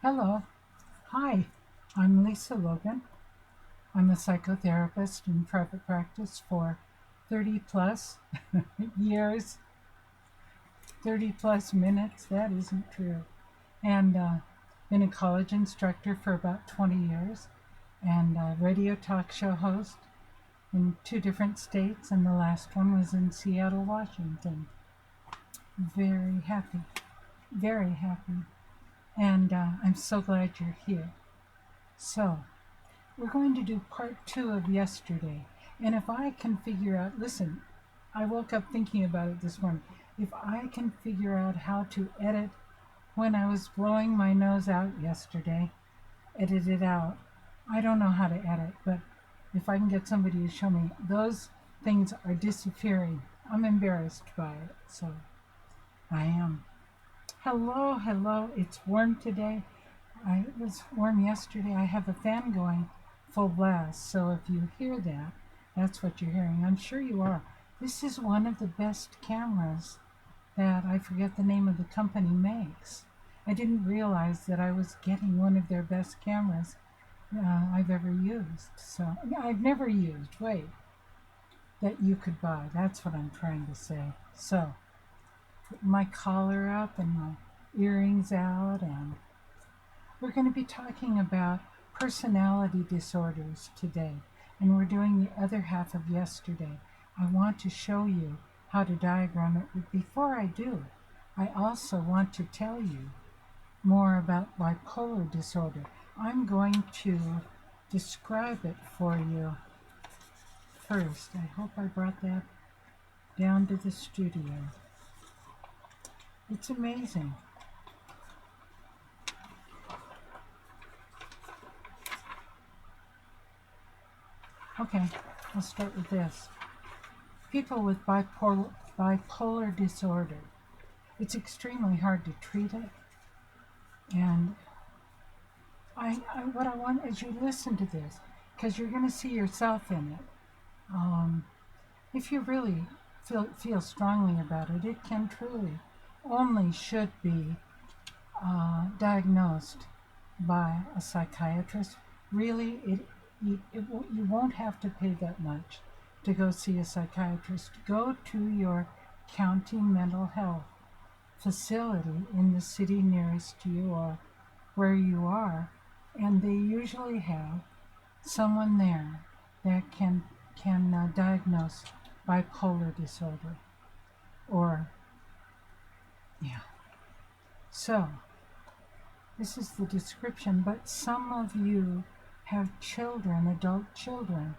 Hello. Hi. I'm Lisa Logan. I'm a psychotherapist in private practice for 30 plus years, 30 plus minutes. That isn't true. And been a college instructor for about 20 years and a radio talk show host in two different states. And the last one was in Seattle, Washington. Very happy. Very happy. And I'm so glad you're here. So, we're going to do part two of yesterday. And if I can figure out, listen, I woke up thinking about it this morning. If I can figure out how to edit when I was blowing my nose out yesterday, edit it out. I don't know how to edit, but if I can get somebody to show me, those things are disappearing. I'm embarrassed by it, so I am. Hello, hello. It's warm today. It was warm yesterday. I have a fan going full blast, so if you hear that, that's what you're hearing. I'm sure you are. This is one of the best cameras that I forget the name of the company makes. I didn't realize that I was getting one of their best cameras I've ever used. So, yeah, I've never used, wait, that you could buy. That's what I'm trying to say. So, put my collar up and my earrings out, and we're going to be talking about personality disorders today, and we're doing the other half of yesterday. I want to show you how to diagram it, but before I do, I also want to tell you more about bipolar disorder. I'm going to describe it for you first. I hope I brought that down to the studio. It's amazing. Okay, I'll start with this. People with bipolar disorder, it's extremely hard to treat it. And what I want is you listen to this, because you're going to see yourself in it. If you really feel strongly about it, it can truly only should be diagnosed by a psychiatrist. Really, you won't have to pay that much to go see a psychiatrist. Go to your county mental health facility in the city nearest to you or where you are, and they usually have someone there that can diagnose bipolar disorder. Or, yeah. So, this is the description, but some of you have children, adult children,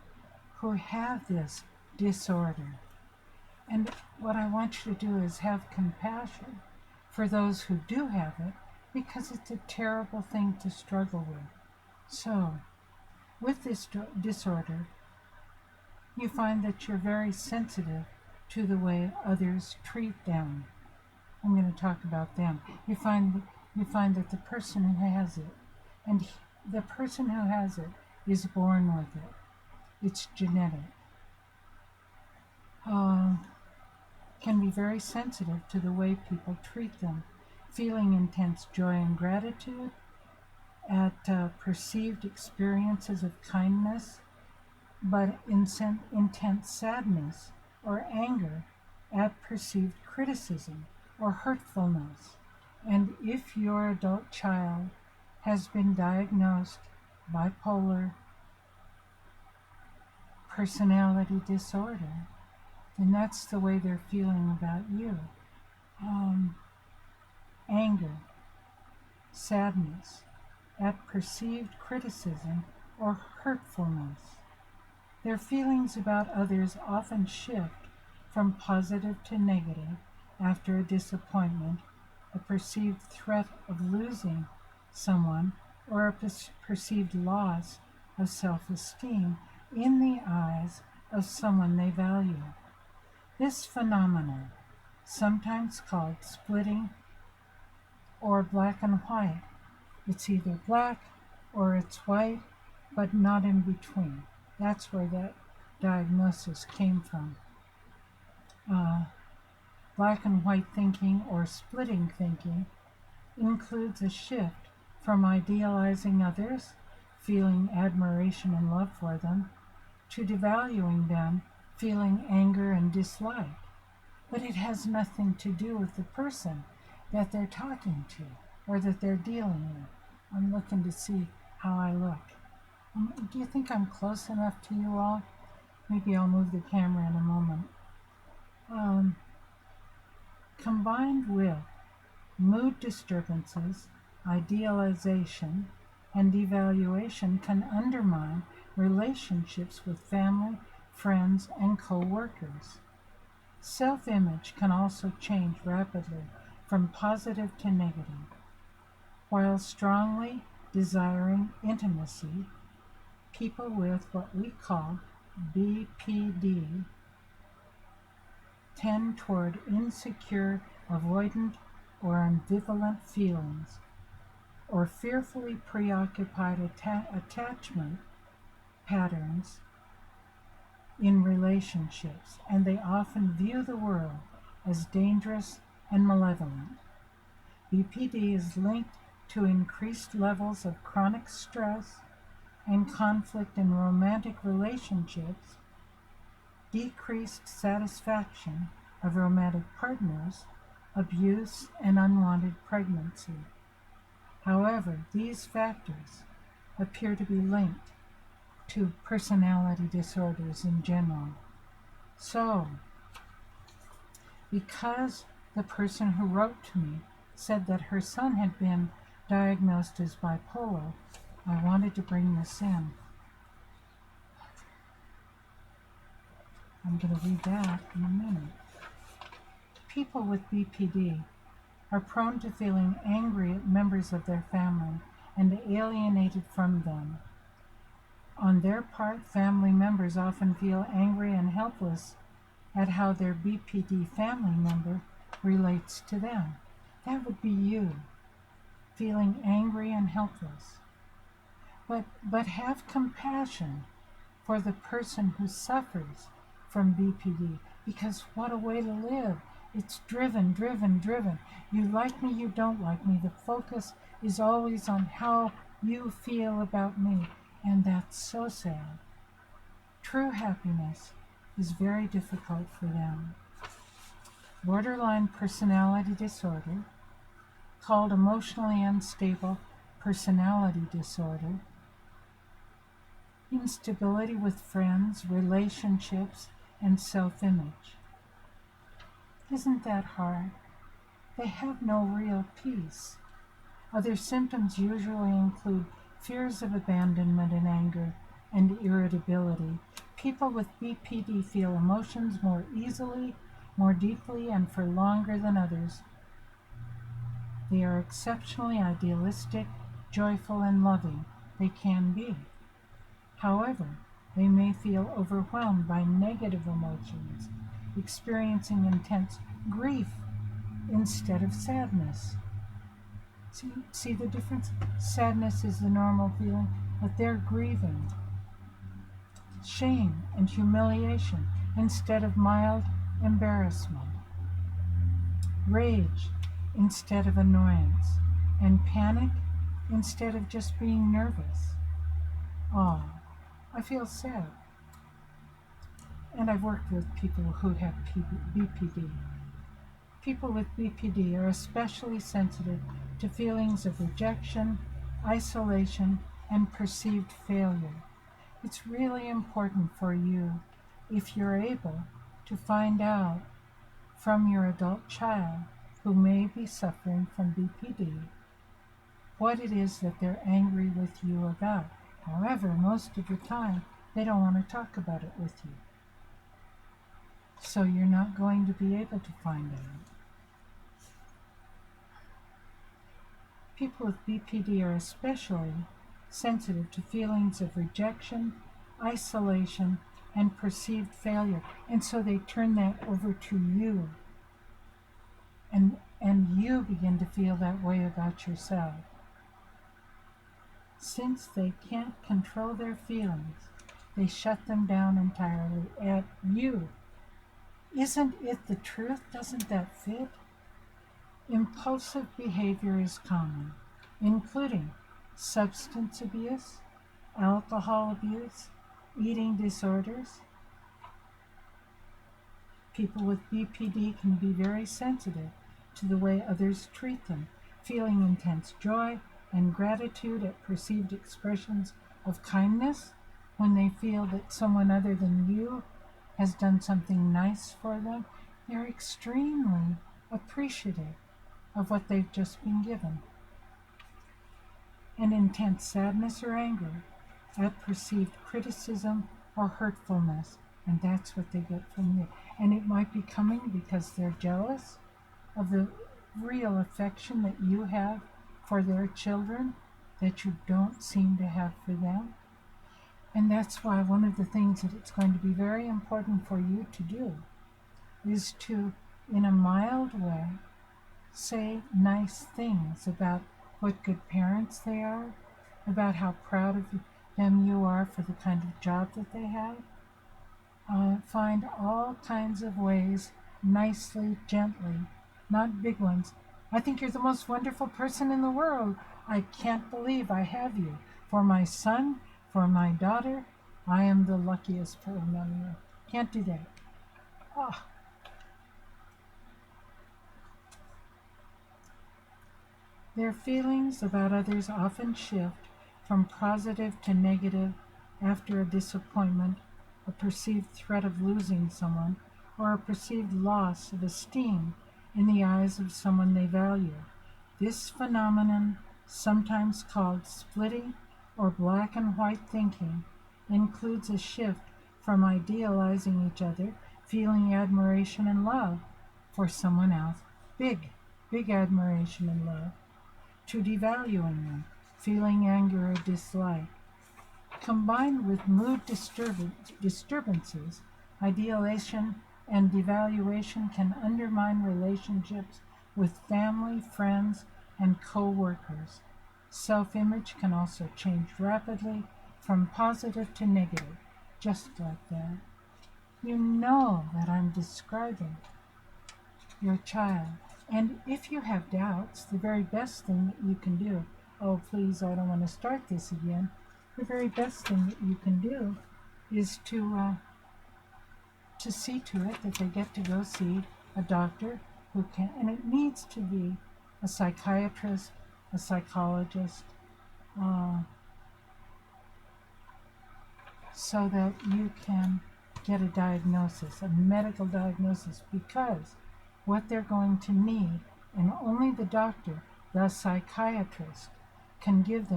who have this disorder. And what I want you to do is have compassion for those who do have it, because it's a terrible thing to struggle with. So, with this disorder, you find that you're very sensitive to the way others treat them. I'm going to talk about them. You find that the person who has it, and the person who has it is born with it. It's genetic. Can be very sensitive to the way people treat them, feeling intense joy and gratitude at perceived experiences of kindness, but intense sadness or anger at perceived criticism or hurtfulness. And if your adult child has been diagnosed bipolar personality disorder, then that's the way they're feeling about you. Anger, sadness at perceived criticism or hurtfulness. Their feelings about others often shift from positive to negative after a disappointment, a perceived threat of losing someone, or a perceived loss of self-esteem in the eyes of someone they value. This phenomenon, sometimes called splitting or black and white, it's either black or it's white, but not in between. That's where that diagnosis came from. Black and white thinking or splitting thinking includes a shift from idealizing others, feeling admiration and love for them, to devaluing them, feeling anger and dislike. But it has nothing to do with the person that they're talking to or that they're dealing with. I'm looking to see how I look. Do you think I'm close enough to you all? Maybe I'll move the camera in a moment. Combined with mood disturbances, idealization, and devaluation can undermine relationships with family, friends, and co-workers. Self-image can also change rapidly from positive to negative. While strongly desiring intimacy, people with what we call BPD tend toward insecure, avoidant, or ambivalent feelings, or fearfully preoccupied attachment patterns in relationships, and they often view the world as dangerous and malevolent. BPD is linked to increased levels of chronic stress and conflict in romantic relationships, decreased satisfaction of romantic partners, abuse, and unwanted pregnancy. However, these factors appear to be linked to personality disorders in general. So, because the person who wrote to me said that her son had been diagnosed as bipolar, I wanted to bring this in. I'm going to read that in a minute. People with BPD are prone to feeling angry at members of their family and alienated from them. On their part, family members often feel angry and helpless at how their BPD family member relates to them. That would be you, feeling angry and helpless. But have compassion for the person who suffers from BPD, because what a way to live. It's driven. You like me, you don't like me. The focus is always on how you feel about me, and that's so sad. True happiness is very difficult for them. Borderline personality disorder, called emotionally unstable personality disorder, instability with friends, relationships, and self-image. Isn't that hard? They have no real peace. Other symptoms usually include fears of abandonment and anger and irritability. People with BPD feel emotions more easily, more deeply, and for longer than others. They are exceptionally idealistic, joyful, and loving. They can be. However, they may feel overwhelmed by negative emotions, experiencing intense grief instead of sadness. See the difference? Sadness is the normal feeling, but they're grieving. Shame and humiliation instead of mild embarrassment. Rage instead of annoyance. And panic instead of just being nervous. Oh, I feel sad. And I've worked with people who have BPD. People with BPD are especially sensitive to feelings of rejection, isolation, and perceived failure. It's really important for you, if you're able, to find out from your adult child who may be suffering from BPD what it is that they're angry with you about. However, most of the time, they don't want to talk about it with you. So you're not going to be able to find out. People with BPD are especially sensitive to feelings of rejection, isolation, and perceived failure. And so they turn that over to you. And you begin to feel that way about yourself. Since they can't control their feelings, they shut them down entirely at you. Isn't it the truth? Doesn't that fit? Impulsive behavior is common. including substance abuse, alcohol abuse, eating disorders. People with BPD can be very sensitive to the way others treat them, feeling intense joy and gratitude at perceived expressions of kindness when they feel that someone other than you has done something nice for them. They're extremely appreciative of what they've just been given. And intense sadness or anger at perceived criticism or hurtfulness, and that's what they get from you. And it might be coming because they're jealous of the real affection that you have for their children that you don't seem to have for them. And that's why one of the things that it's going to be very important for you to do is to, in a mild way, say nice things about what good parents they are, about how proud of them you are for the kind of job that they have. Find all kinds of ways, nicely, gently, not big ones. I think you're the most wonderful person in the world. I can't believe I have you. For my son, for my daughter, I am the luckiest person on earth. Can't do that. Oh. Their feelings about others often shift from positive to negative after a disappointment, a perceived threat of losing someone, or a perceived loss of esteem in the eyes of someone they value. This phenomenon, sometimes called splitting or black and white thinking, includes a shift from idealizing each other, feeling admiration and love for someone else, big admiration and love, to devaluing them, feeling anger or dislike. Combined with mood disturbances, ideation and devaluation can undermine relationships with family, friends, and co-workers. Self-image can also change rapidly from positive to negative, just like that. You know that I'm describing your child. And if you have doubts, the very best thing that you can do, oh please, I don't want to start this again, the very best thing that you can do is to see to it that they get to go see a doctor who can, and it needs to be a psychiatrist, a psychologist, so that you can get a diagnosis, a medical diagnosis, because what they're going to need, and only the doctor, the psychiatrist, can give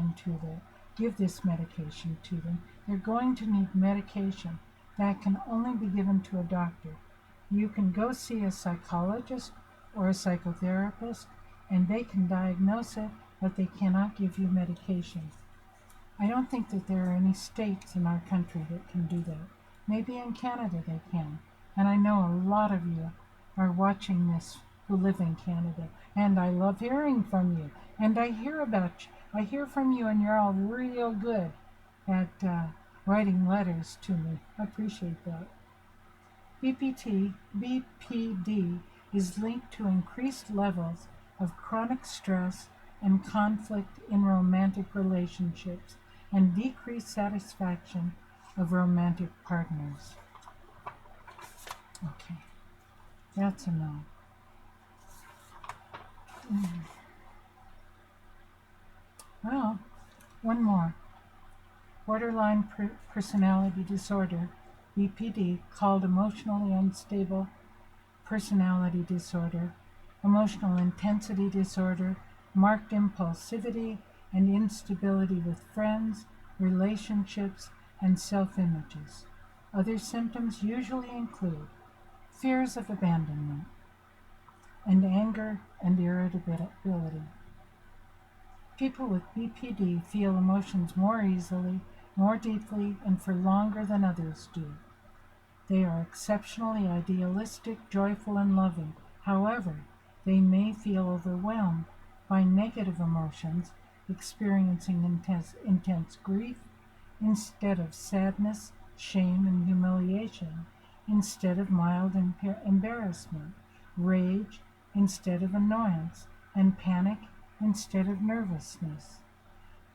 this medication to them. They're going to need medication that can only be given to a doctor. You can go see a psychologist or a psychotherapist, and they can diagnose it, but they cannot give you medication. I don't think that there are any states in our country that can do that. Maybe in Canada they can. And I know a lot of you are watching this who live in Canada. And I love hearing from you. And I hear about you. I hear from you, and you're all real good at writing letters to me. I appreciate that. BPD is linked to increased levels of chronic stress and conflict in romantic relationships and decreased satisfaction of romantic partners. Okay, that's a no. Well, one more. Borderline personality disorder, BPD, called emotionally unstable personality disorder, emotional intensity disorder, marked impulsivity and instability with friends, relationships, and self-images. Other symptoms usually include fears of abandonment and anger and irritability. People with BPD feel emotions more easily, more deeply, and for longer than others do. They are exceptionally idealistic, joyful, and loving. However, they may feel overwhelmed by negative emotions, experiencing intense grief instead of sadness, shame, and humiliation, instead of mild embarrassment, rage instead of annoyance, and panic instead of nervousness.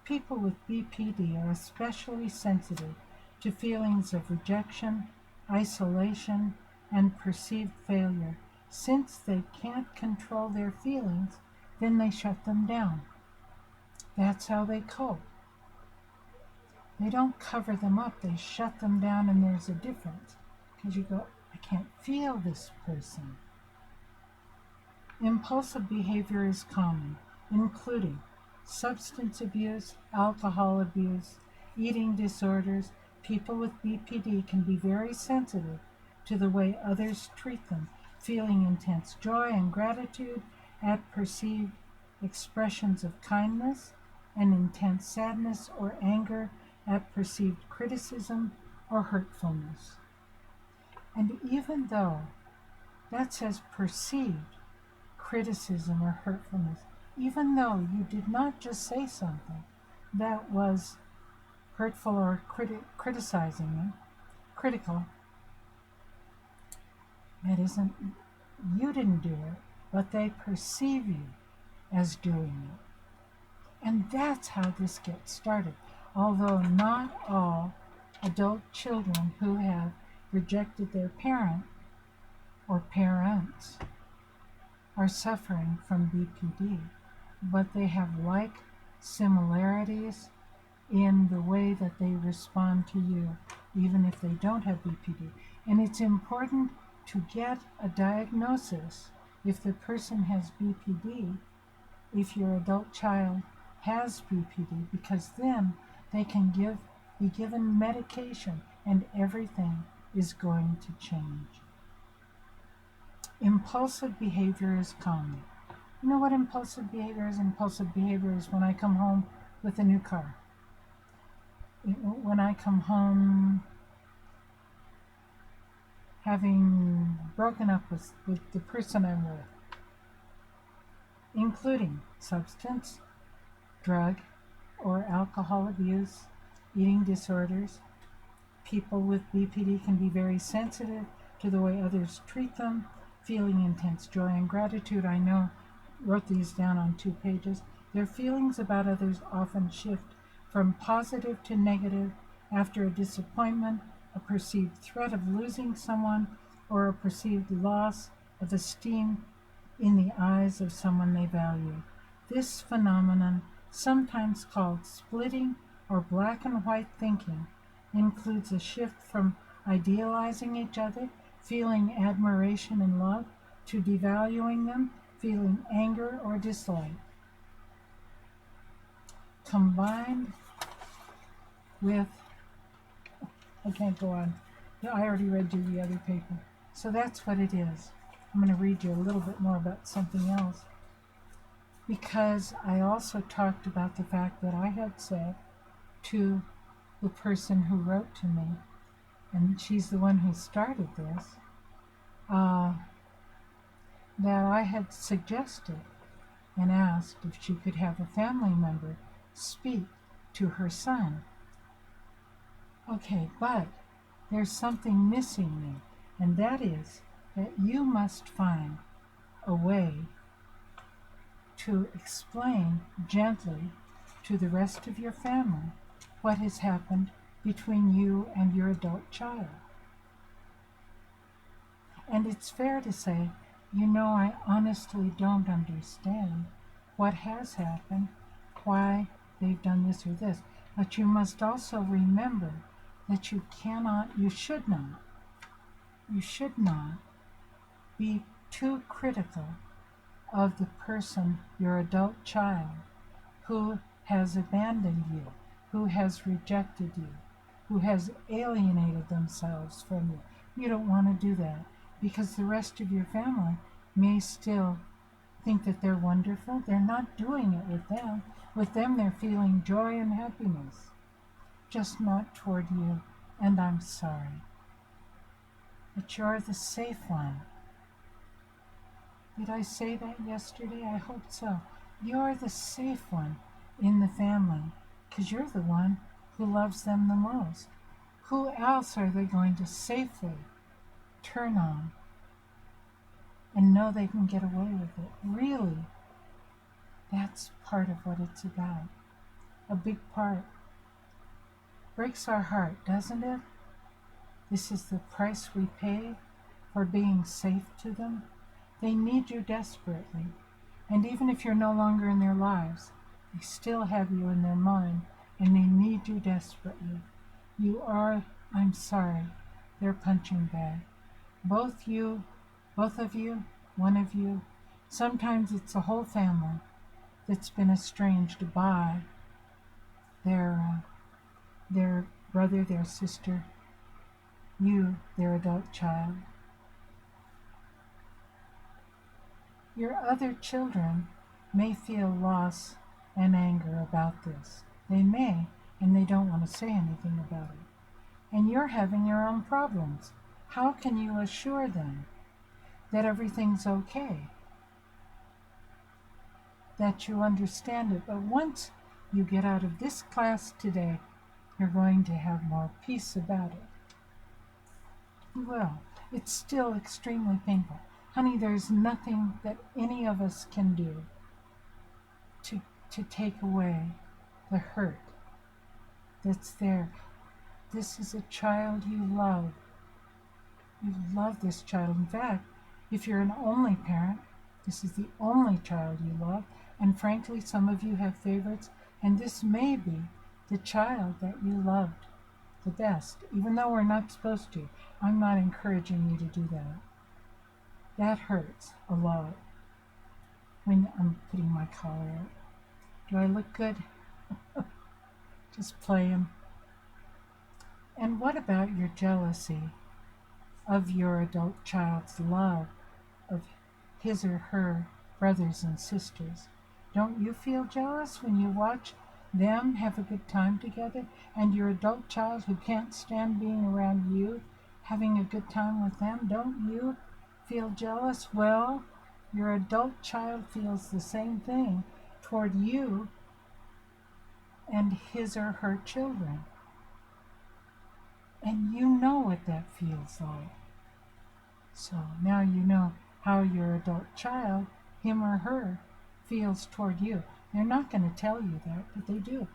People with BPD are especially sensitive to feelings of rejection, isolation, and perceived failure. Since they can't control their feelings, then they shut them down. That's how they cope. They don't cover them up, they shut them down, and there's a difference. Because you go, I can't feel this person. Impulsive behavior is common, including substance abuse, alcohol abuse, eating disorders. People with BPD can be very sensitive to the way others treat them, feeling intense joy and gratitude at perceived expressions of kindness, and intense sadness or anger at perceived criticism or hurtfulness. And even though that says perceived criticism or hurtfulness, even though you did not just say something that was hurtful or criticizing you, critical, that isn't, you didn't do it, but they perceive you as doing it. And that's how this gets started. Although not all adult children who have rejected their parent or parents are suffering from BPD, but they have like similarities in the way that they respond to you, even if they don't have BPD. And it's important to get a diagnosis if the person has BPD, if your adult child has BPD, because then they can be given medication and everything is going to change. Impulsive behavior is common. You know what impulsive behavior is? Impulsive behavior is when I come home with a new car. When I come home having broken up with the person I'm with, including substance, drug, or alcohol abuse, eating disorders. People with BPD can be very sensitive to the way others treat them, feeling intense joy and gratitude. I wrote these down on 2 pages. Their feelings about others often shift from positive to negative after a disappointment, a perceived threat of losing someone, or a perceived loss of esteem in the eyes of someone they value. This phenomenon, sometimes called splitting or black and white thinking, includes a shift from idealizing each other, feeling admiration and love, to devaluing them, feeling anger or dislike. Combined with, I can't go on. I already read you the other paper. So that's what it is. I'm going to read you a little bit more about something else. Because I also talked about the fact that I had said to the person who wrote to me, and she's the one who started this, that I had suggested and asked if she could have a family member speak to her son. Okay, but there's something missing there, and that is that you must find a way to explain gently to the rest of your family what has happened between you and your adult child. And it's fair to say, I honestly don't understand what has happened, why they've done this or this. But you must also remember that you should not be too critical of the person, your adult child, who has abandoned you, who has rejected you, who has alienated themselves from you. You don't want to do that, because the rest of your family may still think that they're wonderful. They're not doing it with them. With them, they're feeling joy and happiness, just not toward you. And I'm sorry. But you're the safe one. Did I say that yesterday? I hope so. You're the safe one in the family, because you're the one who loves them the most. Who else are they going to safely turn on and know they can get away with it? Really, That's part of what it's about. A big part. Breaks our heart, doesn't it? This is the price we pay for being safe to them. They need you desperately. And even if you're no longer in their lives, they still have you in their mind, and they need you desperately. You are, I'm sorry, their punching bag. Both of you, one of you, sometimes it's a whole family that's been estranged by their brother, their sister, you, their adult child. Your other children may feel loss and anger about this. They may, and they don't want to say anything about it. And you're having your own problems. How can you assure them that everything's okay? That you understand it. But once you get out of this class today, you're going to have more peace about it. You will. It's still extremely painful. Honey, there's nothing that any of us can do to take away the hurt that's there. This is a child you love. You love this child. In fact, if you're an only parent, this is the only child you love. And frankly, some of you have favorites, and this may be the child that you loved the best, even though we're not supposed to. I'm not encouraging you to do that. That hurts a lot. When I'm putting my collar up. Do I look good? Just playing. And what about your jealousy of your adult child's love of his or her brothers and sisters? Don't you feel jealous when you watch them have a good time together, and your adult child who can't stand being around you having a good time with them? Don't you feel jealous? Well, your adult child feels the same thing toward you and his or her children. And you know what that feels like. So now you know how your adult child, him or her, feels toward you. They're not going to tell you that, but they do.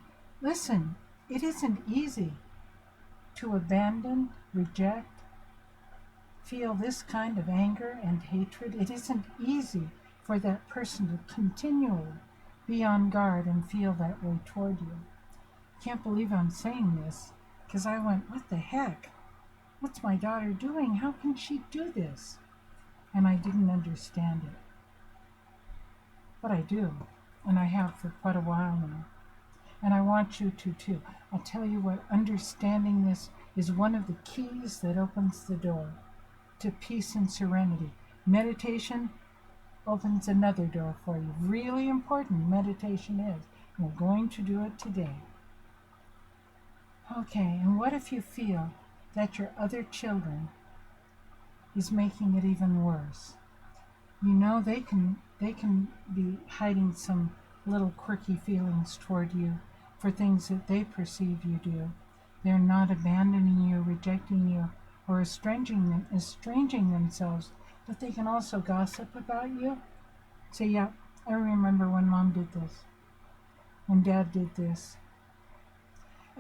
Listen, it isn't easy to abandon, reject, feel this kind of anger and hatred. It isn't easy for that person to continually be on guard and feel that way toward you. Can't believe I'm saying this, because I went, what the heck? What's my daughter doing? How can she do this? And I didn't understand it. But I do, and I have for quite a while now. And I want you to too. I'll tell you what, understanding this is one of the keys that opens the door to peace and serenity. Meditation opens another door for you. Really important meditation is. We're going to do it today. Okay, and what if you feel that your other children is making it even worse? You know, they can be hiding some little quirky feelings toward you for things that they perceive you do. They're not abandoning you, rejecting you, or estranging themselves, but they can also gossip about you. Say, yeah, I remember when Mom did this, when Dad did this.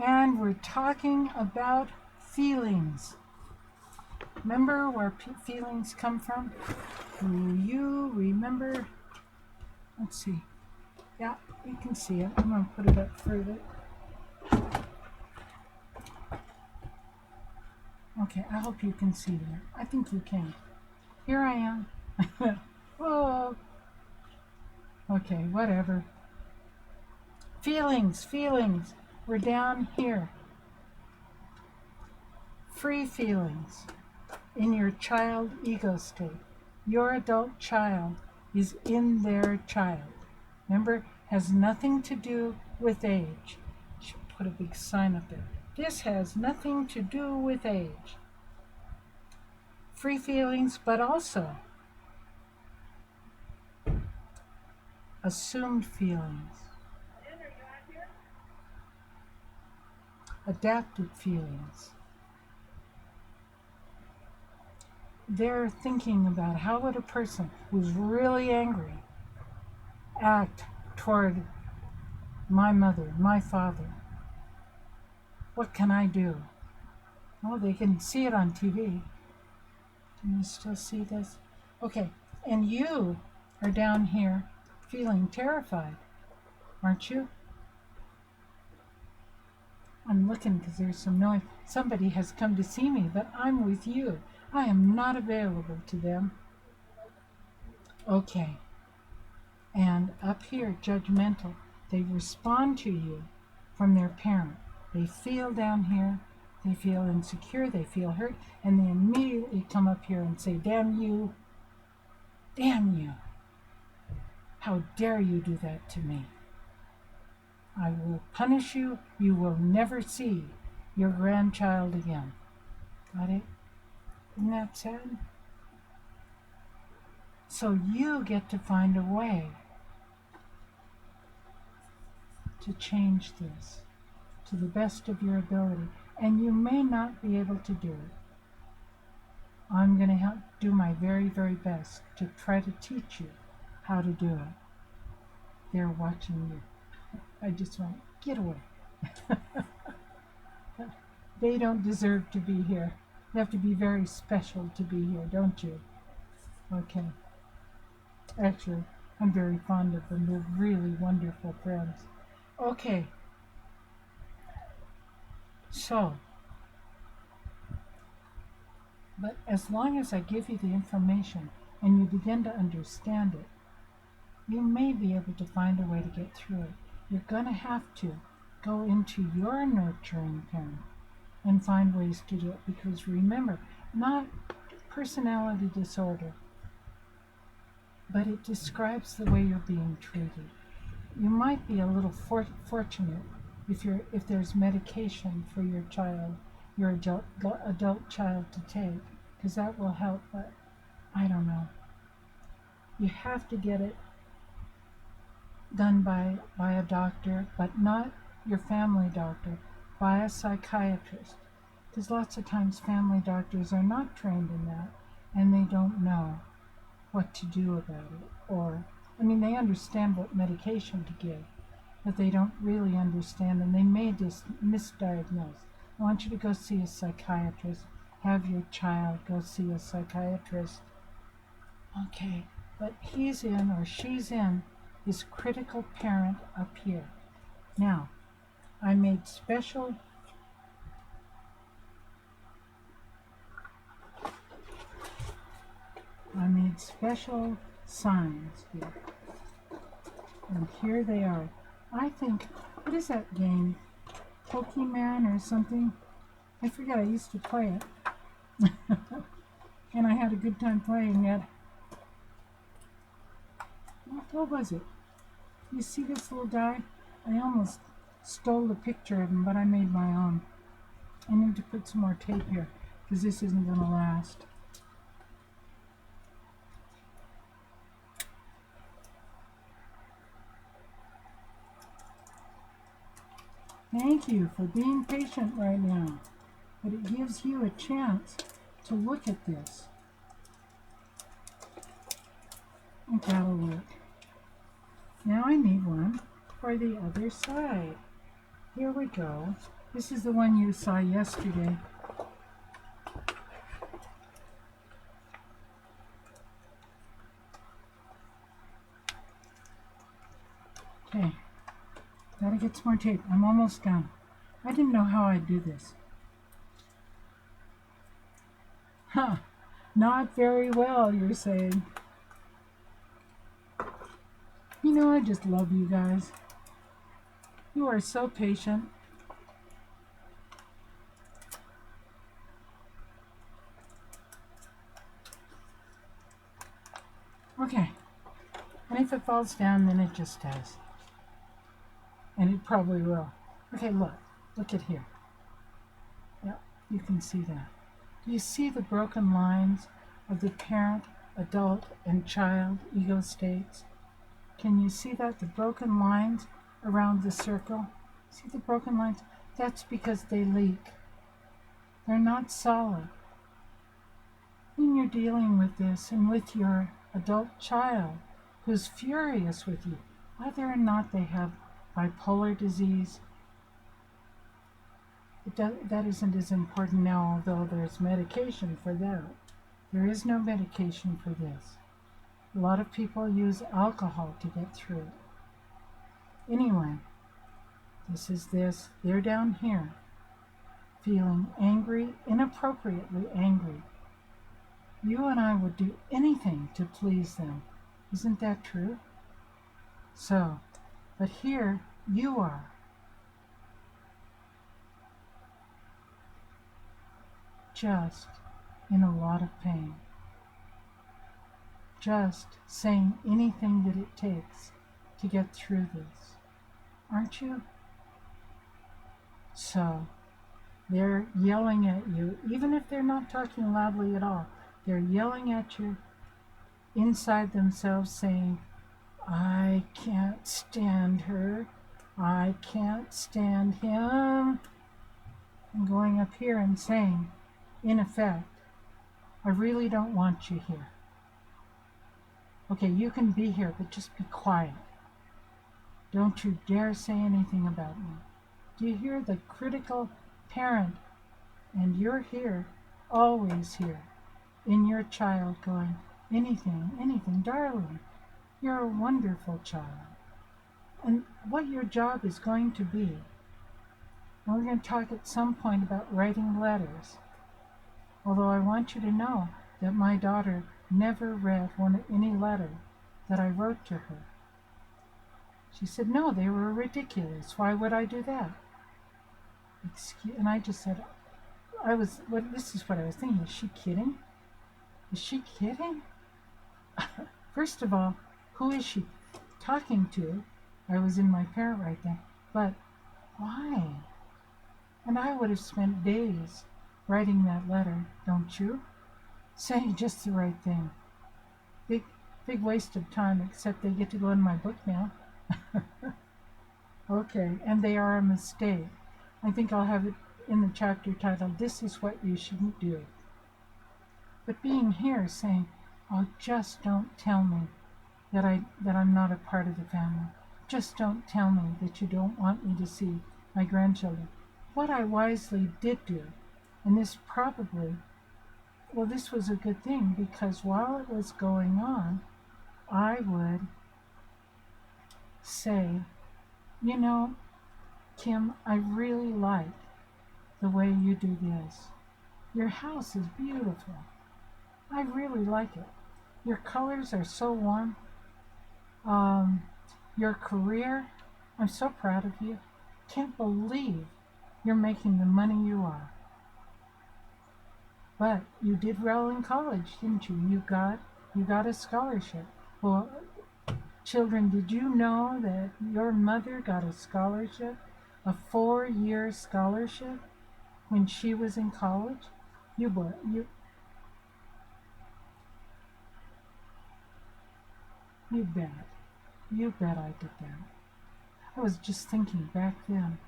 And we're talking about feelings. Remember where feelings come from? Do you remember? Let's see. Yeah, you can see it. I'm going to put it up further. Okay, I hope you can see that. I think you can. Here I am. Whoa. Okay, whatever. Feelings. We're down here. Free feelings in your child ego state. Your adult child is in their child. Remember, has nothing to do with age. Should put a big sign up there. This has nothing to do with age. Free feelings, but also assumed feelings. Adapted feelings. They're thinking about how would a person who's really angry act toward my mother, my father. What can I do? Oh, they can see it on TV. Can you still see this? Okay, and you are down here feeling terrified, aren't you? I'm looking because there's some noise. Somebody has come to see me, but I'm with you. I am not available to them. Okay. And up here, judgmental. They respond to you from their parent. They feel down here, they feel insecure, they feel hurt, and they immediately come up here and say, damn you, how dare you do that to me? I will punish you, you will never see your grandchild again. Got it? Isn't that sad? So you get to find a way to change this to the best of your ability. And you may not be able to do it. I'm going to do my very, very best to try to teach you how to do it. They're watching you. I just want to get away. They don't deserve to be here. You have to be very special to be here, don't you? Okay. Actually, I'm very fond of them. They're really wonderful friends. Okay. So, but as long as I give you the information and you begin to understand it, you may be able to find a way to get through it. You're going to have to go into your nurturing parent and find ways to do it, because remember, not personality disorder, but it describes the way you're being treated. You might be a little fortunate if there's medication for your child, your adult child to take, because that will help, but I don't know. You have to get it done by a doctor, but not your family doctor, by a psychiatrist, because lots of times family doctors are not trained in that, and they don't know what to do about it. Or, I mean, they understand what medication to give, but they don't really understand, and they may just misdiagnose. I want you to go see a psychiatrist. Have your child go see a psychiatrist. Okay, but he's in or she's in this critical parent up here. Now, I made special signs here. And here they are. I think, what is that game? Pokemon or something? I forget, I used to play it. And I had a good time playing it. What was it? You see this little guy? I almost stole a picture of him, but I made my own. I need to put some more tape here, because this isn't going to last. Thank you for being patient right now, but it gives you a chance to look at this. I think that'll work. Now I need one for the other side. Here we go. This is the one you saw yesterday. Okay. Gotta get some more tape. I'm almost done. I didn't know how I'd do this. Huh. Not very well, you're saying. You know, I just love you guys. You are so patient. Okay. And if it falls down, then it just does. And it probably will. Okay, look. Look at here. Yep, you can see that. Do you see the broken lines of the parent, adult, and child ego states? Can you see that? The broken lines around the circle? See the broken lines? That's because they leak. They're not solid. When you're dealing with this and with your adult child who's furious with you, whether or not they have bipolar disease, that isn't as important now, although there's medication for that. There is no medication for this. A lot of people use alcohol to get through it. Anyway, this is this. They're down here, feeling angry, inappropriately angry. You and I would do anything to please them. Isn't that true? So, but here you are. Just in a lot of pain. Just saying anything that it takes to get through this. Aren't you? So, they're yelling at you, even if they're not talking loudly at all. They're yelling at you inside themselves saying, I can't stand her. I can't stand him. And going up here and saying, in effect, I really don't want you here. Okay, you can be here, but just be quiet. Don't you dare say anything about me. Do you hear the critical parent? And you're here, always here, in your child going, anything, anything, darling. You're a wonderful child. And what your job is going to be, and we're going to talk at some point about writing letters. Although I want you to know that my daughter never read any letter that I wrote to her. She said, no, they were ridiculous. Why would I do that? And I just said, this is what I was thinking. Is she kidding? Is she kidding? First of all, who is she talking to? I was in my parent right then. But why? And I would have spent days writing that letter, don't you? Saying just the right thing. Big waste of time, except they get to go in my book now. Okay, and they are a mistake. I think I'll have it in the chapter titled, This is What You Shouldn't Do. But being here saying, oh, just don't tell me that I'm not a part of the family. Just don't tell me that you don't want me to see my grandchildren. What I wisely did do, and this was a good thing, because while it was going on, I would say, you know, Kim, I really like the way you do this. Your house is beautiful. I really like it. Your colors are so warm. Your career, I'm so proud of you. Can't believe you're making the money you are. But you did well in college, didn't you? You got a scholarship. Well, children, did you know that your mother got a scholarship, a 4-year scholarship, when she was in college? You bet I did that. I was just thinking back then.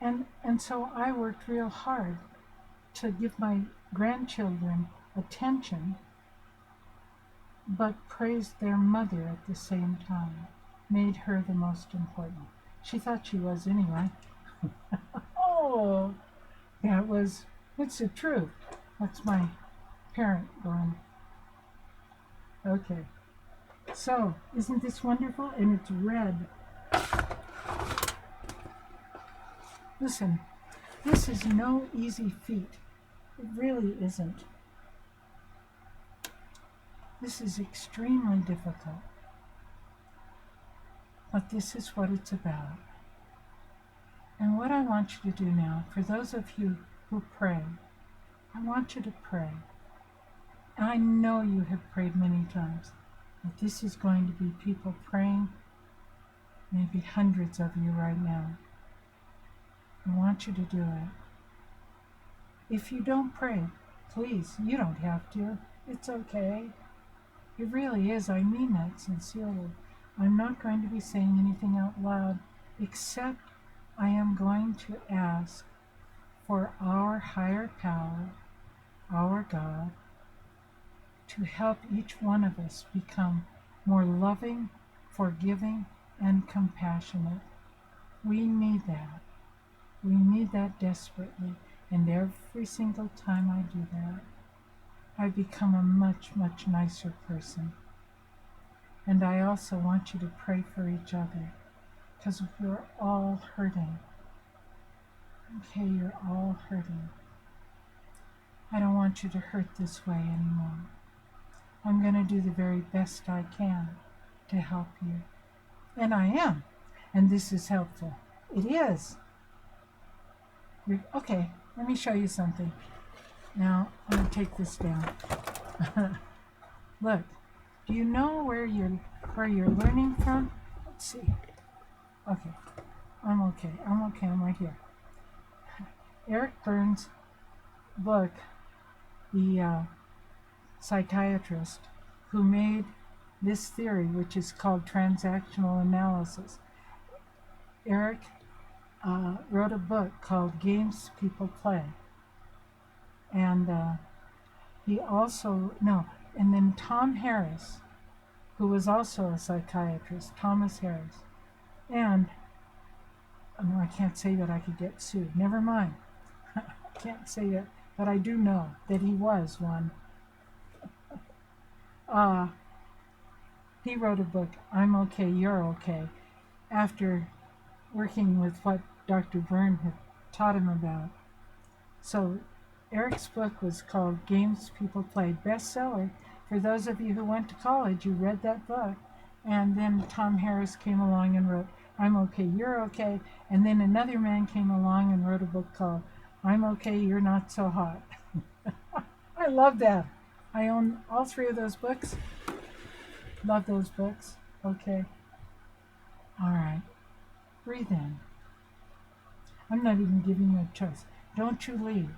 And so I worked real hard to give my grandchildren attention, but praised their mother at the same time, made her the most important. She thought she was anyway. Oh, it's the truth. That's my parent going. Okay. So, isn't this wonderful? And it's red. Listen, this is no easy feat. It really isn't. This is extremely difficult. But this is what it's about. And what I want you to do now, for those of you who pray, I want you to pray. I know you have prayed many times, but this is going to be people praying, maybe hundreds of you right now. I want you to do it. If you don't pray, please, you don't have to. It's okay. It really is. I mean that sincerely. I'm not going to be saying anything out loud, except I am going to ask for our higher power, our God, to help each one of us become more loving forgiving, and compassionate. We need that. We need that desperately. And every single time I do that, I become a much, much nicer person. And I also want you to pray for each other, because we're all hurting. Okay, you're all hurting. I don't want you to hurt this way anymore. I'm going to do the very best I can to help you. And I am. And this is helpful. It is. Okay, let me show you something. Now, I'm going to take this down. Look, do you know where you're learning from? Let's see. Okay, I'm okay. I'm right here. Eric Berne's book, the psychiatrist who made this theory, which is called transactional analysis. Eric wrote a book called Games People Play. And and then Tom Harris, who was also a psychiatrist, Thomas Harris. And, no, I can't say that I could get sued. Never mind. I can't say it, but I do know that he was one. He wrote a book, I'm Okay, You're Okay, after working with what Dr. Byrne had taught him about. So Eric's book was called Games People Play, bestseller. For those of you who went to college, you read that book. And then Tom Harris came along and wrote, I'm Okay, You're Okay. And then another man came along and wrote a book called I'm Okay, You're Not So Hot. I love that. I own all three of those books. Love those books. Okay. All right. Breathe in. I'm not even giving you a choice. Don't you leave.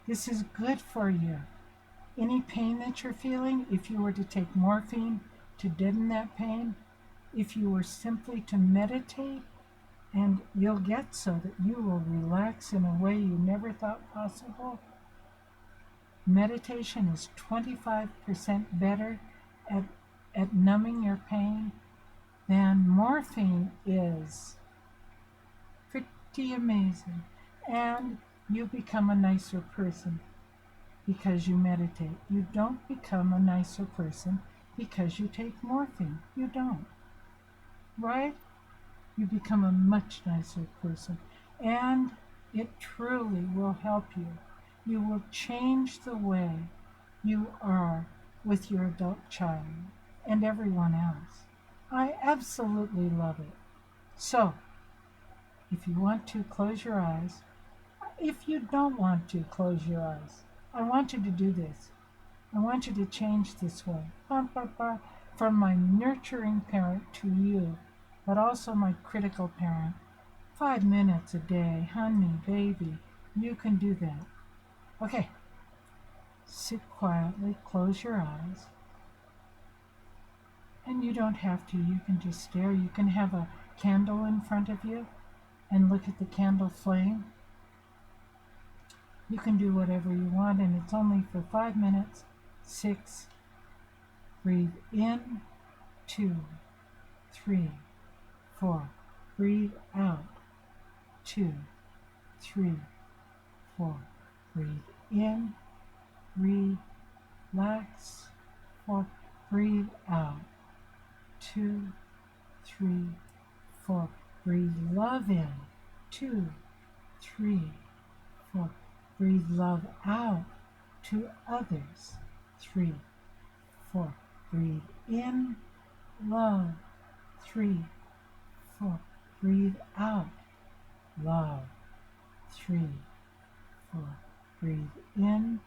This is good for you. Any pain that you're feeling, if you were to take morphine to deaden that pain, if you were simply to meditate, and you'll get so that you will relax in a way you never thought possible. Meditation is 25% better at numbing your pain than morphine is. Pretty amazing. And you become a nicer person because you meditate. You don't become a nicer person because you take morphine. You don't. Right? You become a much nicer person. And it truly will help you. You will change the way you are with your adult child and everyone else. I absolutely love it. So, if you want to, close your eyes. If you don't want to, close your eyes. I want you to do this. I want you to change this way. From my nurturing parent to you, but also my critical parent. 5 minutes a day, honey, baby, you can do that. Okay. Sit quietly, close your eyes. And you don't have to, you can just stare. You can have a candle in front of you and look at the candle flame. You can do whatever you want, and it's only for 5 minutes. 6. Breathe in. 2, 3, 4. Breathe out. 2, 3, 4. Breathe in. Relax. 4. Breathe out. 2, 3, 4. Breathe love in. 2, 3, 4. Breathe love out to others. 3, 4. Breathe in. Love. 3, 4. Breathe out. Love. 3, 4. Breathe in.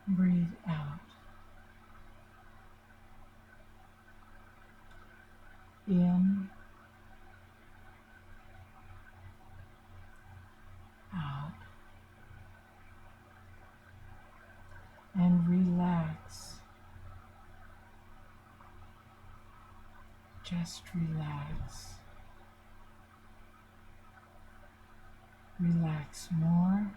Breathe out. In. Out. And relax. Just relax. Relax more.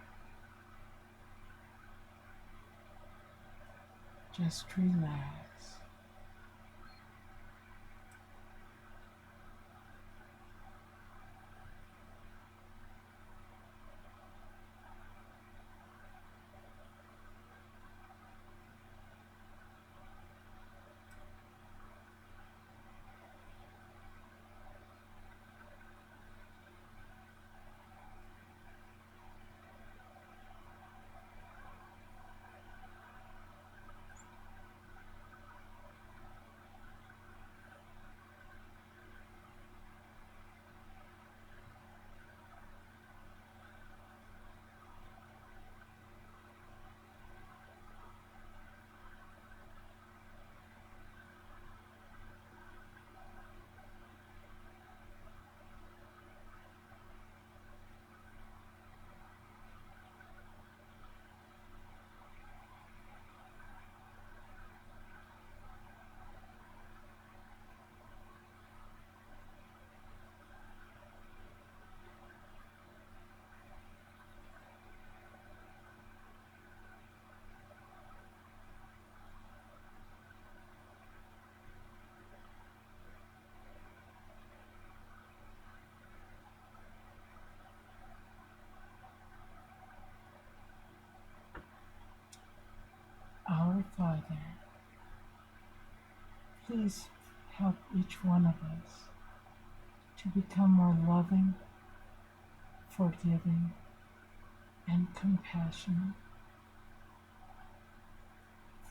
Just relax. Our Father, please help each one of us to become more loving, forgiving, and compassionate.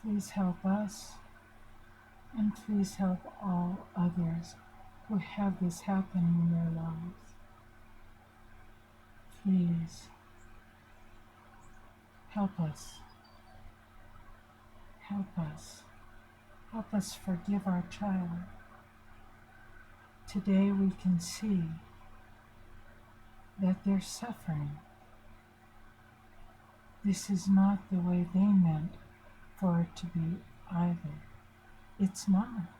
Please help us, and please help all others who have this happen in their lives. Please help us. Help us. Help us forgive our child. Today we can see that they're suffering. This is not the way they meant for it to be either. It's not.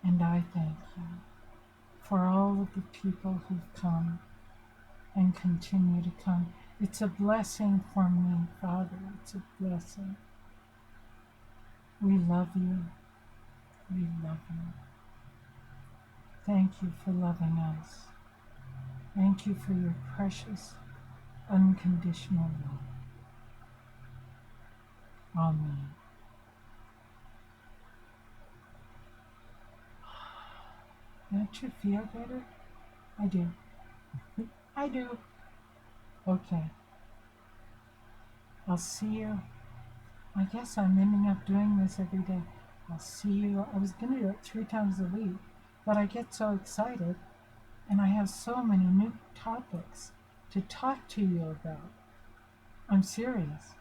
And I thank you for all of the people who've come and continue to come. It's a blessing for me, Father. It's a blessing. We love you. We love you. Thank you for loving us. Thank you for your precious, unconditional love. Amen. Don't you feel better? I do. I do. Okay. I'll see you. I guess I'm ending up doing this every day. I'll see you. I was going to do it 3 times a week, but I get so excited and I have so many new topics to talk to you about. I'm serious.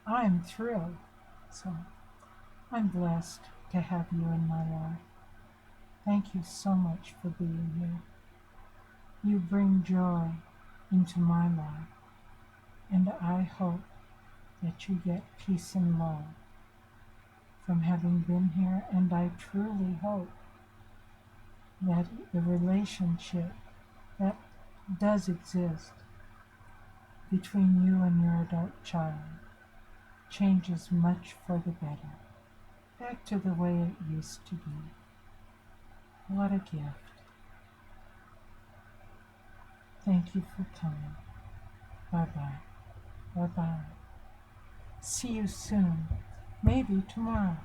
I'm thrilled. So I'm blessed to have you in my life. Thank you so much for being here. You bring joy into my life, and I hope that you get peace and love from having been here, and I truly hope that the relationship that does exist between you and your adult child changes much for the better, back to the way it used to be. What a gift. Thank you for coming. Bye-bye. Bye-bye. See you soon. Maybe tomorrow.